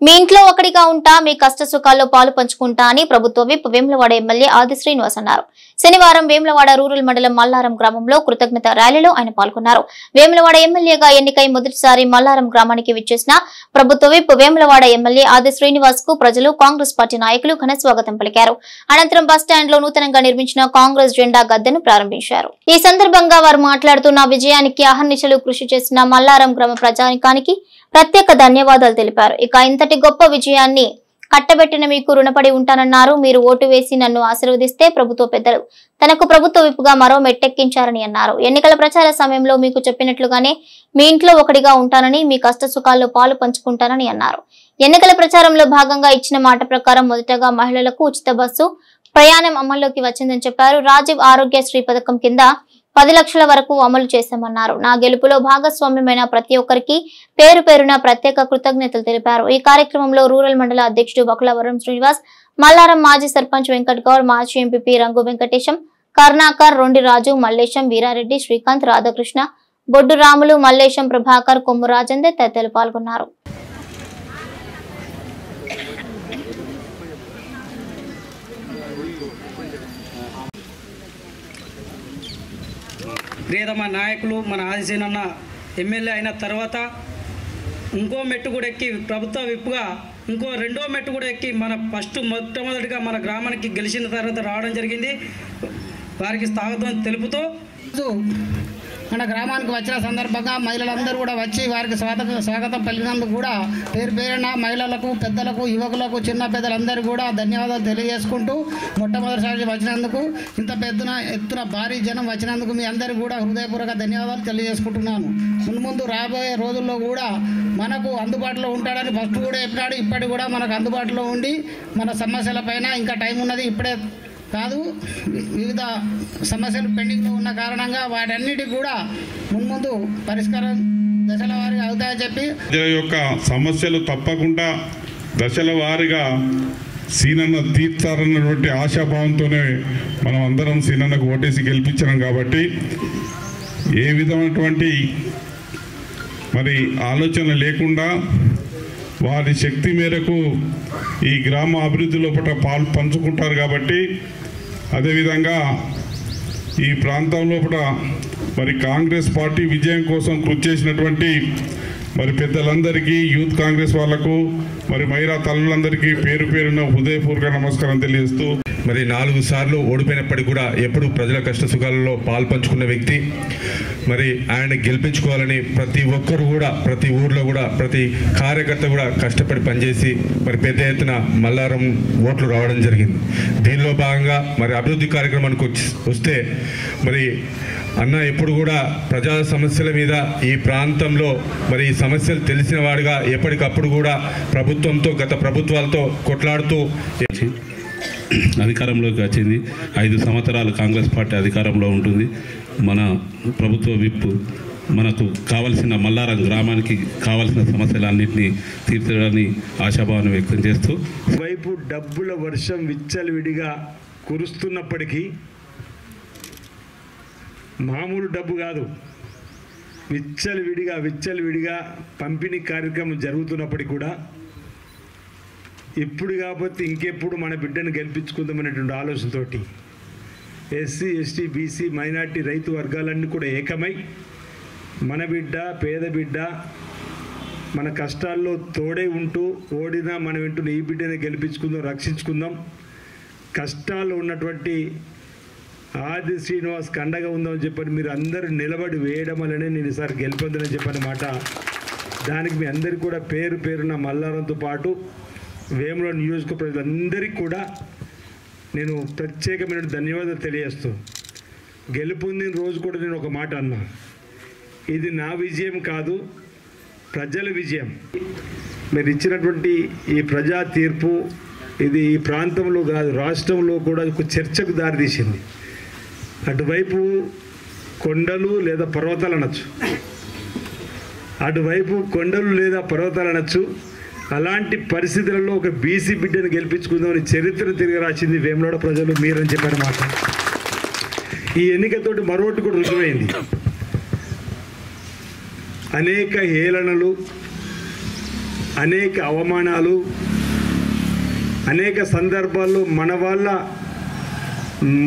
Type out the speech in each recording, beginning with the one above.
మీ ఇంట్లో ఒకటిగా ఉంటా, మీ కష్ట సుఖాల్లో పాలు పంచుకుంటా అని ప్రభుత్వ విప్ వేములవాడ ఎమ్మెల్యే ఆది శ్రీనివాస్ అన్నారు. శనివారం వేములవాడ రూరల్ మండలం మల్లారం గ్రామంలో కృతజ్ఞత ర్యాలీలో ఆయన పాల్గొన్నారు. వేములవాడ ఎమ్మెల్యేగా ఎన్నికై మొదటిసారి మల్లారం గ్రామానికి విచ్చేసిన ప్రభుత్వ విప్ వేములవాడ ఎమ్మెల్యే ఆది శ్రీనివాస్ కు ప్రజలు, కాంగ్రెస్ పార్టీ నాయకులు ఘన స్వాగతం పలికారు. అనంతరం బస్టాండ్ లో నూతనంగా నిర్మించిన కాంగ్రెస్ జెండా గద్దెను ప్రారంభించారు. ఈ సందర్భంగా వారు మాట్లాడుతూ నా విజయానికి అహర్నిశలు కృషి చేసిన మల్లారం గ్రామ ప్రజానికానికి ప్రత్యేక ధన్యవాదాలు తెలిపారు. ఇక ఇంతటి గొప్ప విజయాన్ని కట్టబెట్టిన మీకు రుణపడి ఉంటానన్నారు. మీరు ఓటు వేసి నన్ను ఆశీర్వదిస్తే ప్రభుత్వ పెద్దలు తనకు ప్రభుత్వ విప్పుగా మరో మెట్టెక్కించారని అన్నారు. ఎన్నికల ప్రచార సమయంలో మీకు చెప్పినట్లుగానే మీ ఇంట్లో ఒకటిగా ఉంటానని, మీ కష్ట సుఖాల్లో పాలు పంచుకుంటానని అన్నారు. ఎన్నికల ప్రచారంలో భాగంగా ఇచ్చిన మాట ప్రకారం మొదటగా మహిళలకు ఉచిత బస్సు ప్రయాణం అమల్లోకి వచ్చిందని చెప్పారు. రాజీవ్ ఆరోగ్యశ్రీ పథకం కింద 10 లక్షల వరకు అమలు చేశామన్నారు. నా గెలుపులో భాగస్వామ్యమైన ప్రతి ఒక్కరికి పేరు పేరున ప్రత్యేక కృతజ్ఞతలు తెలిపారు. ఈ కార్యక్రమంలో రూరల్ మండల అధ్యక్షుడు బకులవరం శ్రీనివాస్, మల్లారం మాజీ సర్పంచ్ వెంకట్ గౌడ్, మాజీ ఎంపీపీ రంగు వెంకటేశం, కర్ణాకర్, రొండి రాజు, మల్లేశం, వీరారెడ్డి, శ్రీకాంత్, రాధాకృష్ణ, బొడ్డు రాములు, మల్లేశం, ప్రభాకర్, కొమ్ము రాజేందర్ తదితరులు పాల్గొన్నారు. ప్రియతమ నాయకులు మన ఆదిసేనన్న ఎమ్మెల్యే అయిన తర్వాత ఇంకో మెట్టు కూడా ఎక్కి ప్రభుత్వ విప్పుగా ఇంకో రెండో మెట్టు కూడా ఎక్కి మన మొట్టమొదటిగా మన గ్రామానికి గెలిచిన తర్వాత రావడం జరిగింది. వారికి స్వాగతం తెలుపుతూ మన గ్రామానికి వచ్చిన సందర్భంగా మహిళలందరూ కూడా వచ్చి వారికి స్వాగతం పలికినందుకు కూడా పేరు పేరున మహిళలకు, పెద్దలకు, యువకులకు, చిన్న పెద్దలందరూ కూడా ధన్యవాదాలు తెలియజేసుకుంటూ మొట్టమొదటిసారి వచ్చినందుకు, ఇంత ఎత్తున భారీ జనం వచ్చినందుకు మీ అందరికీ కూడా హృదయపూర్వక ధన్యవాదాలు తెలియజేసుకుంటున్నాను. ముందు రాబోయే రోజుల్లో కూడా మనకు అందుబాటులో ఉంటాడని ఫస్ట్ కూడా చెప్పినాడు. ఇప్పటికి కూడా మనకు అందుబాటులో ఉండి మన సమస్యలపైన ఇంకా టైం ఉన్నది, ఇప్పుడే కాదు వివిధ సమస్యలు పెండింగ్లో ఉన్న కారణంగా వాటన్నిటికి కూడా ముందు పరిష్కారం దశల వారీగా అవుతాయని చెప్పి ప్రజల యొక్క సమస్యలు తప్పకుండా దశల వారీగా సీనన్న తీర్చారన్నటువంటి ఆశాభావంతోనే మనం అందరం సీనన్నకు ఓటేసి గెలిపించినాం. కాబట్టి ఏ విధమైనటువంటి మరి ఆలోచన లేకుండా వారి శక్తి మేరకు ఈ గ్రామ అభివృద్ధి లోపల పాలు పంచుకుంటారు. కాబట్టి అదేవిధంగా ఈ ప్రాంతం లోపల మరి కాంగ్రెస్ పార్టీ విజయం కోసం కృషి చేసినటువంటి మరి పెద్దలందరికీ, యూత్ కాంగ్రెస్ వాళ్లకు, మరి మహిళా తల్లులందరికీ పేరు పేరున హృదయపూర్వక నమస్కారం తెలియజేస్తూ, మరి 4 సార్లు ఓడిపోయినప్పటికీ కూడా ఎప్పుడు ప్రజల కష్ట సుఖాలలో పాలు పంచుకున్న వ్యక్తి, మరి ఆయన గెలిపించుకోవాలని ప్రతి ఒక్కరు కూడా, ప్రతి ఊర్లో కూడా, ప్రతి కార్యకర్త కూడా కష్టపడి పనిచేసి మరి పెద్ద ఎత్తున మల్లారం ఓట్లు రావడం జరిగింది. దీనిలో భాగంగా మరి అభివృద్ధి కార్యక్రమానికి వస్తే మరి అన్న ఎప్పుడు కూడా ప్రజా సమస్యల మీద ఈ ప్రాంతంలో మరి ఈ సమస్యలు తెలిసిన వాడిగా ఎప్పటికప్పుడు కూడా ప్రభుత్వంతో, గత ప్రభుత్వాలతో కొట్లాడుతూ అధికారంలోకి వచ్చింది. 5 సంవత్సరాలు కాంగ్రెస్ పార్టీ అధికారంలో ఉంటుంది. మన ప్రభుత్వ విప్ మనకు కావలసిన మల్లారం గ్రామానికి కావలసిన సమస్యలన్నింటినీ తీర్చడాన్ని ఆశాభావాన్ని వ్యక్తం చేస్తూ, వైపు డబ్బుల వర్షం విచ్చలవిడిగా కురుస్తున్నప్పటికీ, మామూలు డబ్బు కాదు, విచ్చలవిడిగా పంపిణీ కార్యక్రమం జరుగుతున్నప్పటికీ కూడా ఇప్పుడు కాకపోతే ఇంకెప్పుడు మన బిడ్డను గెలిపించుకుందామనేటువంటి ఆలోచనతోటి ఎస్సీ, ఎస్టీ, బీసీ, మైనార్టీ, రైతు వర్గాలన్నీ కూడా ఏకమై మన బిడ్డ, పేద బిడ్డ, మన కష్టాల్లో తోడే ఉంటూ ఓడినా మనం వింటున్న ఈ బిడ్డని గెలిపించుకుందాం, రక్షించుకుందాం, కష్టాల్లో ఉన్నటువంటి ఆది శ్రీనివాస్ కండగా ఉందామని చెప్పని మీరు అందరూ నిలబడి వేయడం వల్లనే నేను ఈసారి గెలిపొందని చెప్పని మాట. దానికి మీ అందరికీ కూడా పేరు పేరున మల్లారంతో పాటు వేముల నియోజకవర్గ ప్రజలందరికీ కూడా నేను ప్రత్యేకమైన ధన్యవాదాలు తెలియజేస్తూ, గెలుపొందిన రోజు కూడా నేను ఒక మాట అన్నా, ఇది నా విజయం కాదు, ప్రజల విజయం. మీరు ఇచ్చినటువంటి ఈ ప్రజా తీర్పు ఇది ఈ ప్రాంతంలో కాదు, రాష్ట్రంలో కూడా ఒక చర్చకు దారితీసింది. అటువైపు కొండలు లేదా పర్వతాలు అనొచ్చు, అటువైపు కొండలు లేదా పర్వతాలు అనొచ్చు. అలాంటి పరిస్థితులలో ఒక బీసీ బిడ్డను గెలిపించుకుందామని చరిత్ర తిరిగి రాసింది వేములవాడ ప్రజలు, మీరని చెప్పారు మాట. ఈ ఎన్నికతోటి మరొకటి కూడా రుజువైంది. అనేక హేళనలు, అనేక అవమానాలు, అనేక సందర్భాల్లో మన వాళ్ళ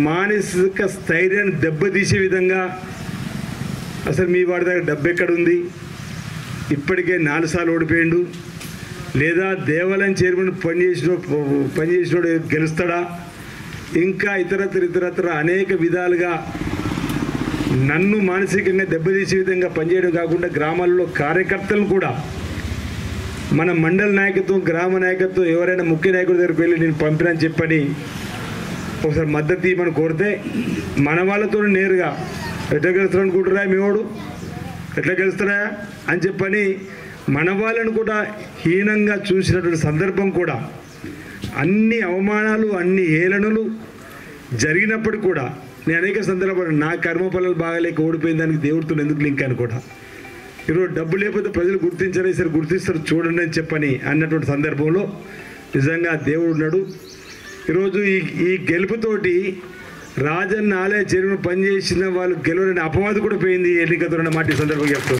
మానసిక స్థైర్యాన్ని దెబ్బతీసే విధంగా అసలు మీ వాడి దగ్గర డబ్బు ఎక్కడుంది, ఇప్పటికే 4 సార్లు ఓడిపోయిండు, లేదా దేవాలయం చైర్మన్ పనిచేసినోడు గెలుస్తాడా, ఇంకా ఇతరత్ర అనేక విధాలుగా నన్ను మానసికంగా దెబ్బతీసే విధంగా పనిచేయడం కాకుండా గ్రామాల్లో కార్యకర్తలను కూడా మన మండల నాయకత్వం, గ్రామ నాయకత్వం ఎవరైనా ముఖ్య నాయకుడి దగ్గరికి వెళ్ళి నేను పంపినని చెప్పని ఒకసారి మద్దతు ఇవ్వమని కోరితే మన వాళ్ళతో నేరుగా ఎట్లా గెలుస్తాడు అనుకుంటున్నా మేవాడు ఎట్లా గెలుస్తాడా అని చెప్పని మన వాళ్ళను కూడా హీనంగా చూసినటువంటి సందర్భం కూడా, అన్ని అవమానాలు, అన్ని హేళనలు జరిగినప్పటికీ కూడా నేను అనేక సందర్భాలు నా కర్మఫలాలు బాగాలేక ఓడిపోయిన దానికి దేవుడితో ఎందుకు లింక్ అని కూడా, ఈరోజు డబ్బు లేకపోతే ప్రజలు గుర్తించారు, సరే గుర్తిస్తారు చూడండి అని చెప్పని అన్నటువంటి సందర్భంలో నిజంగా దేవుడు ఉన్నాడు. ఈరోజు ఈ గెలుపుతోటి రాజన్న ఆలయ చైర్మన్ పనిచేసిన వాళ్ళు గెలవని అపవాదు కూడా పోయింది ఎన్నికతో మాట ఈ సందర్భంగా చెప్తుంది.